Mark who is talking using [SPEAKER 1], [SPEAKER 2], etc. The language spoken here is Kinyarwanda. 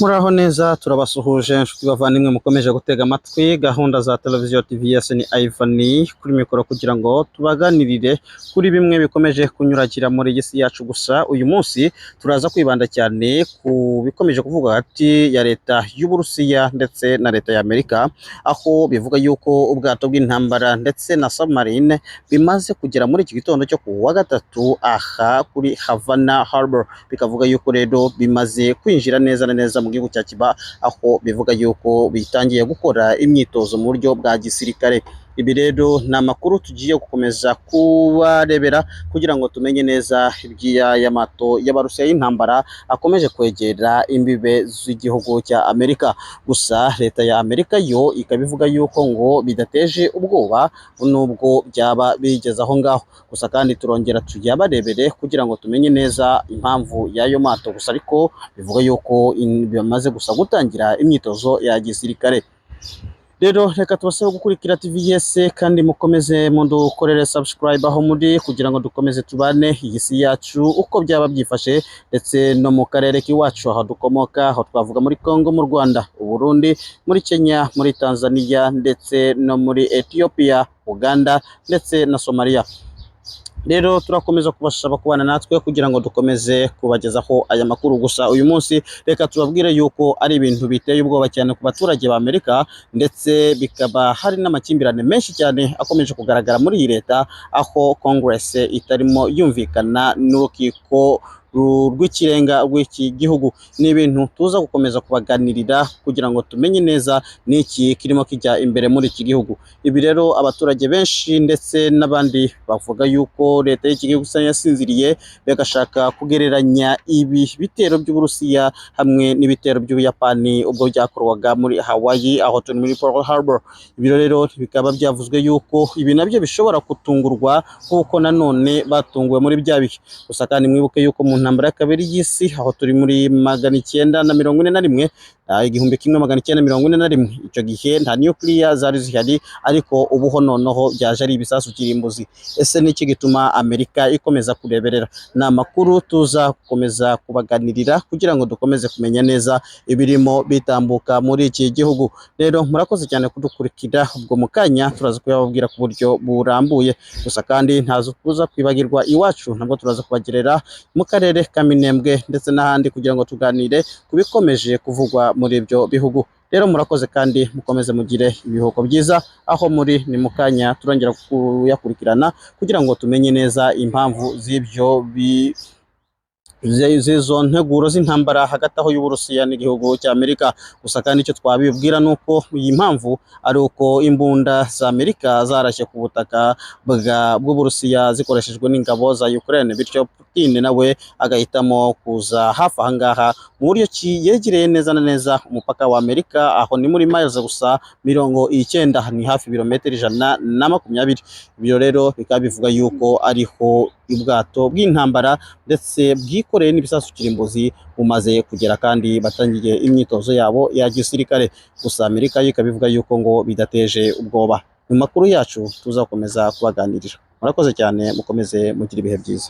[SPEAKER 1] Muraho neza turabasuhuje inshuti bavandimwe mukomeje gutega amatwi gahunda za televiziyo TVS ni Ivan kuri mikoro kugira ngo tubaganirire kuri bimwe bikomeje kunyuragira muri iyi si yacu. Gusa uyu munsi turaza kwibanda cyane ku bikomeje kuvuga hagati ya leta y'Uburusiya ndetse na leta ya Amerika, aho bivuga yuko ubwato bw'intambara ndetse na submarine bimaze kugera muri iki gitondo cyo ku wa gatatu aha kuri Havana Harbor, bikavuga yuko rero bimaze kwinjira neza na neza mu gihugu cya Cuba, aho bivuga yuko bitangiye gukora imyitozo mu buryo bwa gisirikare. Ibi rero ni amakuru tugiye gukomeza kubarebera kugira ngo tumenye neza iby'aya mato y'Abarusiya y'intambara akomeje kwegera imbibe z'igihugu cya Amerika. Gusa leta ya Amerika yo ikaba ivuga yuko ngo bidateje ubwoba nubwo byaba bigeze aho ngaho. Gusa kandi turongera tuyabarebere kugira ngo tumenye neza impamvu y'ayo mato, gusa ariko bivuga yuko bimaze gusa gutangira imyitozo ya gisirikare. Rero reka tubasaba gukurikira TVS kandi mukomeze mudukorere subscribe aho muri kugira ngo dukomeze tubane iyi si yacu uko byaba byifashe, ndetse no mu karere k'iwacu aho dukomoka, aho twavuga muri Congo, mu Rwanda, u Burundi, muri Kenya, muri Tanzania ndetse no muri Ethiopia, Uganda ndetse na Somalia. Rero turakomeza kubasaba kubana natwe kugira ngo dukomeze kubagezaho aya makuru. Gusa uyu munsi reka tubabwire yuko ari ibintu biteye ubwoba cyane ku baturage ba Amerika, ndetse bikaba hari n'amakimbirane menshi cyane akomeje kugaragara muri iyi leta, aho Congress itarimo yumvikana n'urukiko rw'ikirenga rw'iki gihugu. Ni ibintu tuza gukomeza kubaganirira kugira ngo tumenye neza n'iki kirimo kijya imbere muri iki gihugu. Ibi rero abaturage benshi ndetse n'abandi bavuga yuko leta y'iki gihugu isa yasinziriye, bagashaka kugereranya ibi bitero by'Uburusiya hamwe n'ibitero by'Ubuyapani ubwo byakorwaga muri Hawaii, aho turi muri Pearl Harbor. Ibi rero bikaba byavuzwe yuko ibi nabyo bishobora gutungurwa kuko nanone batunguwe muri bya bihe. Gusa kandi mwibuke yuko mu ntambara ya kabiri y'isi, aho turi muri 1941, 1941, icyo gihe nta nuclear zari zihari, ariko ubuho noneho byaje ari ibisasu kirimbuzi. Ese niki gituma Amerika ikomeza kureberera? Ni amakuru tuza gukomeza kubaganirira kugira ngo dukomeze kumenya neza ibirimo bitambuka muri iki gihugu. Rero murakoze cyane kudukurikira, ubwo mu kanya turaza kubabwira ku buryo burambuye. Gusa kandi ntazo kuza kwibagirwa iwacu, ntabwo turaza kubagerera mu karere ka Minembwe ndetse n'ahandi kugira ngo tuganire ku bikomeje kuvugwa muri ibyo bihugu. Rero murakoze kandi mukomeze mugire ibihuko byiza aho muri. Ni mu kanya turongera kuyakurikirana kugira ngo tumenye neza impamvu z'izo nteguro z'intambara hagati aho y'Uburusiya n'igihugu cya Amerika. Gusa kandi icyo twabibwira ni uko iyi mpamvu ari uko imbunda za Amerika zarashye ku butaka bw'Uburusiya zikoreshejwe n'ingabo za Ukraine, bityo Putin nawe agahitamo kuza hafi aha ngaha mu buryo yegereye neza na neza umupaka wa Amerika, aho ni muri miles gusa 90, ni hafi ibirometero 120. Ibyo rero bikaba bivuga yuko ariho ubwato bw'intambara ndetse bwikoreye n'ibisasu kirimbuzi bumaze kugera kandi batangiye imyitozo yabo ya gisirikare. Gusa Amerika yo ikaba ivuga yuko ngo bidateje ubwoba. Mu makuru yacu tuzakomeza kubaganirira. Murakoze cyane, mukomeze mugira ibihe byiza.